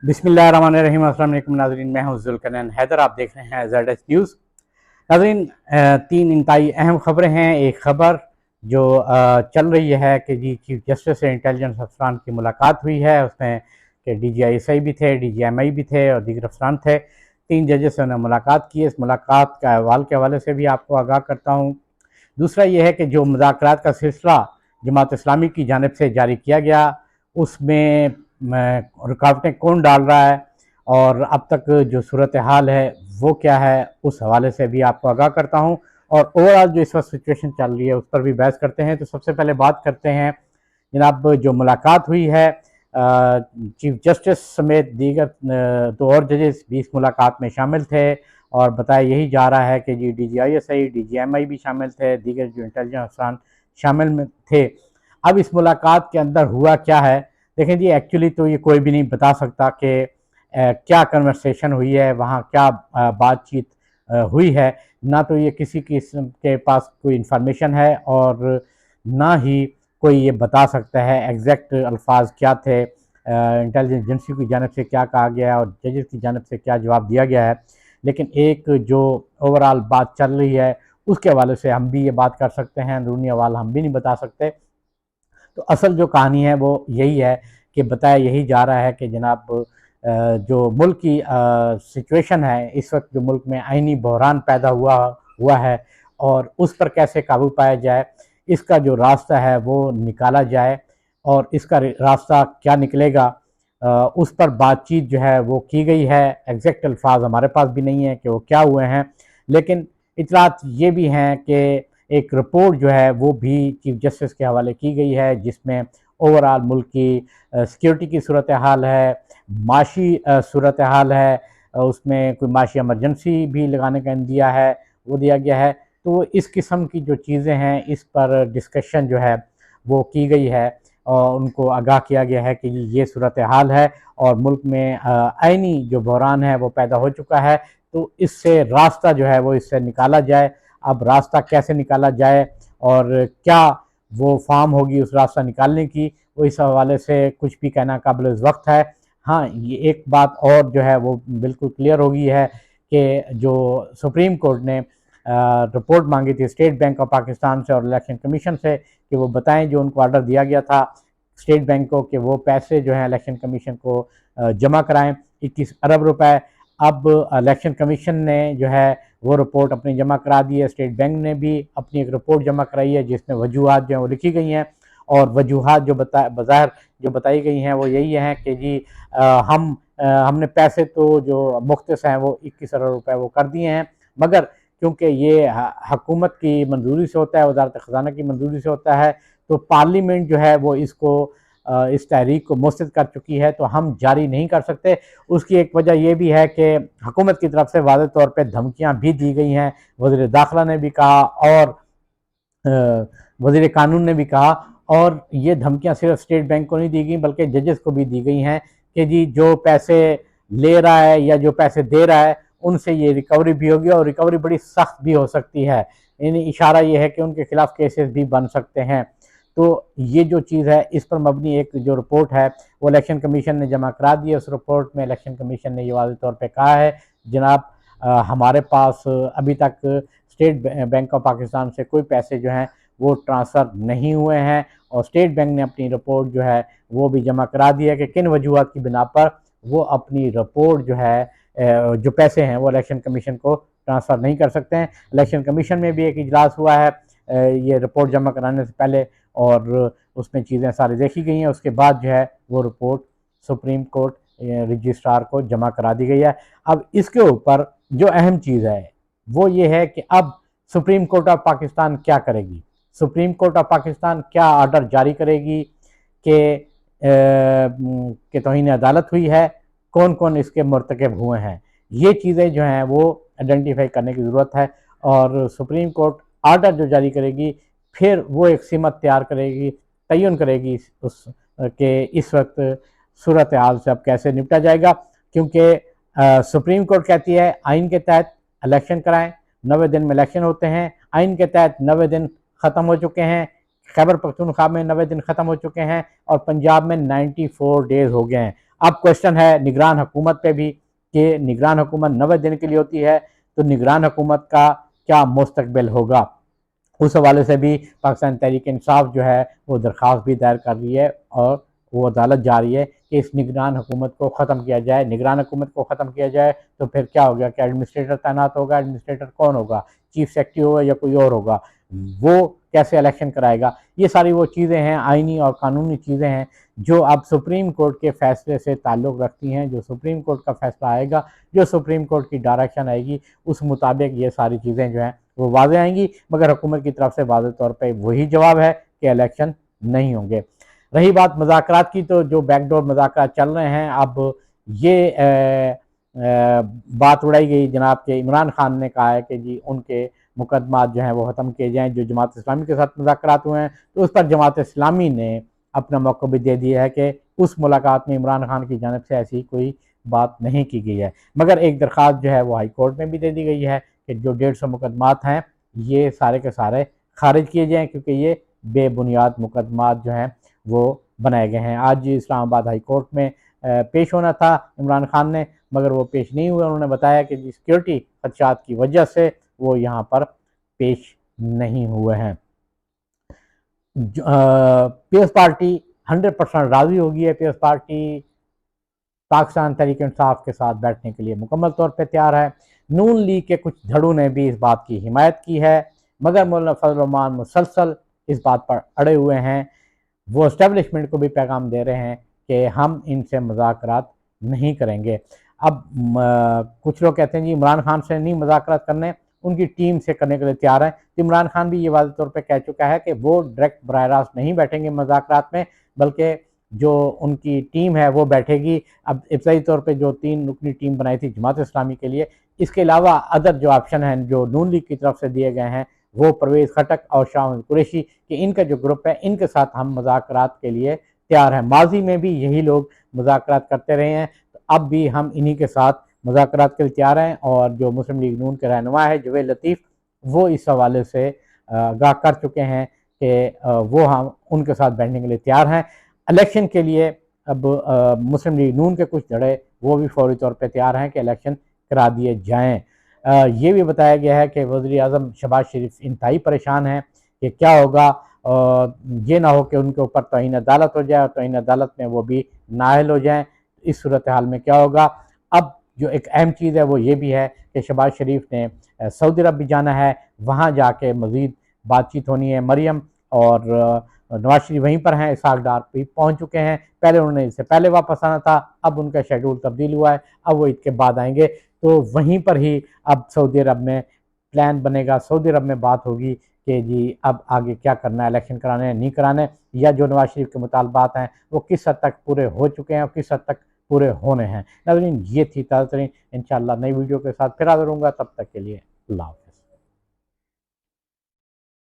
बिस्मिल्लाहिर्रहमानिर्रहीम। अस्सलाम वालेकुम नाज़रीन, मैं हूं ज़ुल्करनैन हैदर। आप देख रहे हैं ZS न्यूज़। नाज़रीन, तीन इंतहाई अहम खबरें हैं। एक खबर जो चल रही है कि जी चीफ जस्टिस से इंटेलिजेंस अफसरान की मुलाकात हुई है, उसमें कि DGISI भी थे, DGMI भी थे और दीगर अफसरान थे। तीन जजेस से उन्होंने मुलाकात की है। इस मुलाकात का अहवाल के हवाले से भी आपको आगाह करता हूँ। दूसरा ये है कि जो मुज़ाकरात का सिलसिला जमात इस्लामी की जानिब से जारी किया गया, उसमें रुकावटें कौन डाल रहा है और अब तक जो सूरत हाल है वो क्या है, उस हवाले से भी आपको आगाह करता हूँ। और ओवरऑल जो इस वक्त सिचुएशन चल रही है उस पर भी बहस करते हैं। तो सबसे पहले बात करते हैं जनाब, जो मुलाकात हुई है चीफ जस्टिस समेत दीगर दो और जजेस भी इस मुलाकात में शामिल थे और बताया यही जा रहा है कि जी DGISI DGMI भी शामिल थे, दीगर जो इंटेलिजेंस अफसरान शामिल थे। अब इस मुलाकात के अंदर हुआ क्या है, देखें जी, एक्चुअली तो ये कोई भी नहीं बता सकता कि क्या कन्वर्सेशन हुई है, वहाँ क्या बातचीत हुई है। ना तो ये किसी किस्म के पास कोई इंफॉर्मेशन है और ना ही कोई ये बता सकता है एग्जैक्ट अल्फाज क्या थे, इंटेलिजेंस एजेंसी की जानब से क्या कहा गया और जजेस की जानब से क्या जवाब दिया गया है। लेकिन एक जो ओवरऑल बात चल रही है उसके हवाले से हम भी ये बात कर सकते हैं, अंदरूनी हवाला हम भी नहीं बता सकते। तो असल जो कहानी है वो यही है कि बताया यही जा रहा है कि जनाब, जो मुल्क की सिचुएशन है इस वक्त, जो मुल्क में आइनी बहरान पैदा हुआ है और उस पर कैसे काबू पाया जाए, इसका जो रास्ता है वो निकाला जाए और इसका रास्ता क्या निकलेगा, उस पर बातचीत जो है वो की गई है। एग्जैक्ट अल्फाज हमारे पास भी नहीं है कि वो क्या हुए हैं, लेकिन इतलात ये भी हैं कि एक रिपोर्ट जो है वो भी चीफ जस्टिस के हवाले की गई है, जिसमें ओवरऑल मुल्क की सिक्योरिटी की सूरत हाल है, माशी सूरत हाल है, उसमें कोई माशी एमरजेंसी भी लगाने का दिया है, वो दिया गया है। तो इस किस्म की जो चीज़ें हैं इस पर डिस्कशन जो है वो की गई है और उनको आगाह किया गया है कि ये सूरत हाल है और मुल्क में आइनी जो बहरान है वो पैदा हो चुका है। तो इससे रास्ता जो है वो इससे निकाला जाए। अब रास्ता कैसे निकाला जाए और क्या वो फार्म होगी उस रास्ता निकालने की, वो इस हवाले से कुछ भी कहना काबिल वक्त है। हाँ, ये एक बात और जो है वो बिल्कुल क्लियर हो गई है कि जो सुप्रीम कोर्ट ने रिपोर्ट मांगी थी स्टेट बैंक ऑफ पाकिस्तान से और इलेक्शन कमीशन से कि वो बताएं, जो उनको ऑर्डर दिया गया था स्टेट बैंक को कि वो पैसे जो हैं इलेक्शन कमीशन को जमा कराएं, 21 अरब रुपए। अब इलेक्शन कमीशन ने जो है वो रिपोर्ट अपनी जमा करा दी है, स्टेट बैंक ने भी अपनी एक रिपोर्ट जमा कराई है जिसमें वजूहात जो हैं वो लिखी गई हैं और वजूहात जो बज़ाहिर जो बताई गई हैं वो यही हैं कि जी हमने पैसे तो जो मुख्तस हैं वो 21 अरब रुपए वो कर दिए हैं, मगर क्योंकि ये हुकूमत की मंजूरी से होता है, वजारत ख़जाना की मंजूरी से होता है, तो पार्लियामेंट जो है वो इसको इस तहरीक को मुस्तरद कर चुकी है, तो हम जारी नहीं कर सकते। उसकी एक वजह यह भी है कि हुकूमत की तरफ से वाज़ेह तौर पर धमकियाँ भी दी गई हैं। वज़ीर दाखिला ने भी कहा और वज़ीर कानून ने भी कहा, और ये धमकियाँ सिर्फ स्टेट बैंक को नहीं दी गई बल्कि जजेस को भी दी गई हैं कि जी जो पैसे ले रहा है या जो पैसे दे रहा है उनसे ये रिकवरी भी होगी और रिकवरी बड़ी सख्त भी हो सकती है। यानी इशारा ये है कि उनके खिलाफ केसेस भी बन सकते हैं। तो ये जो चीज़ है इस पर मबनी एक जो रिपोर्ट है वो इलेक्शन कमीशन ने जमा करा दी है। उस रिपोर्ट में इलेक्शन कमीशन ने ये वाज़ेह तौर पे कहा है, जनाब हमारे पास अभी तक स्टेट बैंक ऑफ पाकिस्तान से कोई पैसे जो हैं वो ट्रांसफ़र नहीं हुए हैं और स्टेट बैंक ने अपनी रिपोर्ट जो है वो भी जमा करा दी है कि किन वजूहात की बिना पर वो अपनी रिपोर्ट जो है जो पैसे हैं वो इलेक्शन कमीशन को ट्रांसफ़र नहीं कर सकते हैं। इलेक्शन कमीशन में भी एक इजलास हुआ है ये रिपोर्ट जमा कराने से पहले और उसमें चीज़ें सारी देखी गई हैं। उसके बाद जो है वो रिपोर्ट सुप्रीम कोर्ट रजिस्ट्रार को जमा करा दी गई है। अब इसके ऊपर जो अहम चीज़ है वो ये है कि अब सुप्रीम कोर्ट ऑफ पाकिस्तान क्या करेगी। सुप्रीम कोर्ट ऑफ पाकिस्तान क्या ऑर्डर जारी करेगी कि तौहीन अदालत हुई है, कौन कौन इसके मरतकब हुए हैं। ये चीज़ें जो हैं वो आइडेंटिफाई करने की ज़रूरत है और सुप्रीम कोर्ट ऑर्डर जो जारी करेगी फिर वो एक सीमत तैयार करेगी, तयन करेगी उस के इस वक्त सूरत हाल से अब कैसे निपटा जाएगा। क्योंकि सुप्रीम कोर्ट कहती है आइन के तहत इलेक्शन कराएं, 90 दिन में इलेक्शन होते हैं। आइन के तहत 90 दिन ख़त्म हो चुके हैं, खैबर पख्तूनख्वा में 90 दिन ख़त्म हो चुके हैं और पंजाब में 94 डेज़ हो गए हैं। अब क्वेश्चन है निगरान हुकूमत पे भी कि निगरान हुकूमत 90 दिन के लिए होती है, तो निगरान हुकूमत का क्या मुस्तकबिल होगा। उस हवाले से भी पाकिस्तान तहरीक इंसाफ जो है वो दरख्वास्त भी दायर कर रही है और वो अदालत जा रही है कि इस निगरान हुकूमत को ख़त्म किया जाए। निगरान हुकूमत को ख़त्म किया जाए तो फिर क्या हो गया, क्या एडमिनिस्ट्रेटर तैनात होगा? एडमिनिस्ट्रेटर कौन होगा? चीफ सेक्रेटरी होगा या कोई और होगा? वो कैसे इलेक्शन कराएगा? ये सारी वो चीज़ें हैं, आइनी और कानूनी चीज़ें हैं जो अब सुप्रीम कोर्ट के फैसले से ताल्लुक़ रखती हैं। जो सुप्रीम कोर्ट का फैसला आएगा, जो सुप्रीम कोर्ट की डायरेक्शन आएगी, उस मुताबिक ये सारी चीज़ें जो हैं वो वाज़ेह आएंगी। मगर हुकूमत की तरफ से वाज़ेह तौर पर वही जवाब है कि इलेक्शन नहीं होंगे। रही बात मुज़ाकरात की, तो जो बैकडोर मुज़ाकरात चल रहे हैं, अब ये बात उड़ाई गई जनाब के इमरान खान ने कहा है कि जी उनके मुकदमात जो हैं वो ख़त्म किए जाएँ। जो जमात इस्लामी के साथ मुज़ाकरात हुए हैं, तो उस पर जमात इस्लामी ने अपना मौक़िफ़ भी दे दिया है कि उस मुलाकात में इमरान खान की जानिब से ऐसी कोई बात नहीं की गई है। मगर एक दरख्वास्त जो है वो हाई कोर्ट में भी दे दी गई है कि जो 150 मुकदमात हैं ये सारे के सारे खारिज किए जाएँ, क्योंकि ये बेबुनियाद मुकदमात जो हैं वो बनाए गए हैं। आज इस्लामाबाद हाई कोर्ट में पेश होना था इमरान खान ने, मगर वो पेश नहीं हुए। उन्होंने बताया कि सिक्योरिटी खदशात की वजह से वो यहाँ पर पेश नहीं हुए हैं। पीएस पार्टी 100% राज़ी होगी है। पीएस पार्टी पाकिस्तान तहरीक इंसाफ के साथ बैठने के लिए मुकम्मल तौर पर तैयार है। नून लीग के कुछ धड़ों ने भी इस बात की हिमायत की है, मगर मौलाना फजल रहमान मुसलसल इस बात पर अड़े हुए हैं। वो इस्टेब्लिशमेंट को भी पैगाम दे रहे हैं कि हम इनसे मुज़ाकरात नहीं करेंगे। अब कुछ लोग कहते हैं जी इमरान खान से नहीं मुज़ाकरात करने, उनकी टीम से करने के लिए तैयार हैं। तो इमरान खान भी ये वाज़ेह तौर पे कह चुका है कि वो डायरेक्ट बराह रास्त नहीं बैठेंगे मुज़ाकरात में, बल्कि जो उनकी टीम है वो बैठेगी। अब इब्तदाई तौर पे जो 3 रुकनी टीम बनाई थी जमात इस्लामी के लिए, इसके अलावा अदर जो ऑप्शन हैं जो नून लीग की तरफ से दिए गए हैं, वो परवेज़ खटक और शाह कुरैशी कि इनका जो ग्रुप है इनके साथ हम मुज़ाकरात के लिए तैयार हैं। माजी में भी यही लोग मुज़ाकरात करते रहे हैं, तो अब भी हम इन्हीं के साथ मुज़ाकरात के लिए तैयार हैं। और जो मुस्लिम लीग नून के रहनुमा है जवेद लतीफ़, वो इस हवाले से आगाह कर चुके हैं कि वो हम उनके साथ बैठने के लिए तैयार हैं। इलेक्शन के लिए अब मुस्लिम लीग नून के कुछ धड़े वो भी फौरी तौर पर तैयार हैं कि इलेक्शन करा दिए जाएँ। ये भी बताया गया है कि वज़ीर-ए-आज़म शहबाज शरीफ इंतहाई परेशान हैं कि क्या होगा, ये ना हो कि उनके ऊपर तौहीन अदालत हो जाए और तौहीन अदालत में वो भी नाअहल हो जाएँ। इस सूरत हाल में क्या होगा। अब जो एक अहम चीज़ है वो ये भी है कि शहबाज शरीफ ने सऊदी अरब भी जाना है, वहाँ जाके मज़ीद बातचीत होनी है। मरियम और नवाज शरीफ वहीं पर हैं, इसहाक डार भी पहुँच चुके हैं। पहले उन्होंने इससे पहले वापस आना था, अब उनका शेड्यूल तब्दील हुआ है, अब वो ईद के बाद आएंगे। तो वहीं पर ही अब सऊदी अरब में प्लान बनेगा, सऊदी अरब में बात होगी कि जी अब आगे क्या करना है, इलेक्शन कराने हैं नहीं कराने, या जो नवाज शरीफ के मुतालबात हैं वो किस हद तक पूरे हो चुके हैं और किस हद तक पूरे होने हैं। नाज़रीन, ये थी ताज़ा तरीन। इंशाअल्लाह नई वीडियो के साथ फिर हाज़िर होऊंगा, तब तक के लिए अल्लाह।